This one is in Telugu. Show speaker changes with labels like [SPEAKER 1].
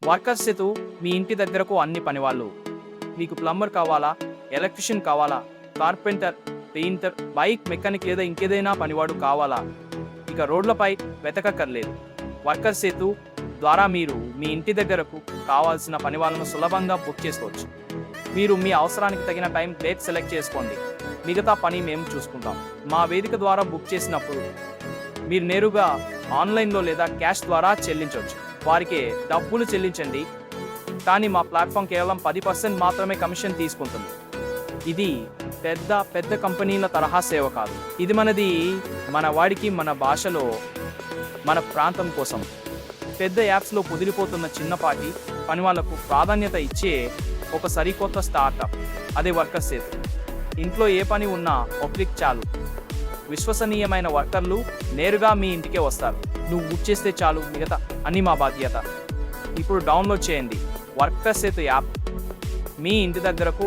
[SPEAKER 1] వర్కర్స్ సేతు మీ ఇంటి దగ్గరకు అన్ని పనివాళ్ళు. మీకు ప్లంబర్ కావాలా, ఎలక్ట్రీషియన్ కావాలా, కార్పెంటర్, పెయింటర్, బైక్ మెకానిక్ లేదా ఇంకేదైనా పనివాడు కావాలా, ఇక రోడ్లపై వెతకక్కర్లేదు. వర్కర్స్ సేతు ద్వారా మీరు మీ ఇంటి దగ్గరకు కావాల్సిన పనివాళ్ళను సులభంగా బుక్ చేసుకోవచ్చు. మీరు మీ అవసరానికి తగిన టైం డేట్ సెలెక్ట్ చేసుకోండి, మిగతా పని మేము చూసుకుంటాం. మా వేదిక ద్వారా బుక్ చేసినప్పుడు మీరు నేరుగా ఆన్లైన్లో లేదా క్యాష్ ద్వారా చెల్లించవచ్చు. వారికి డబ్బులు చెల్లించండి, కానీ మా ప్లాట్ఫామ్ కేవలం 10% మాత్రమే కమిషన్ తీసుకుంటుంది. ఇది పెద్ద కంపెనీల తరహా సేవ కాదు. ఇది మన వాడికి, మన భాషలో, మన ప్రాంతం కోసం. పెద్ద యాప్స్లో కుదిరిపోతున్న చిన్నపాటి పనివాళ్లకు ప్రాధాన్యత ఇచ్చే ఒక సరికొత్త స్టార్టప్, అదే వర్కర్స్ సేతు. ఇంట్లో ఏ పని ఉన్నా ఒక క్లిక్ చాలు. విశ్వసనీయమైన వర్కర్లు నేరుగా మీ ఇంటికే వస్తారు. నువ్వు బుక్ చేస్తే చాలు, మిగతా అన్ని మా బాధ్యత. ఇప్పుడు డౌన్లోడ్ చేయండి వర్కర్స్ సేతు యాప్. మీ ఇంటి దగ్గరకు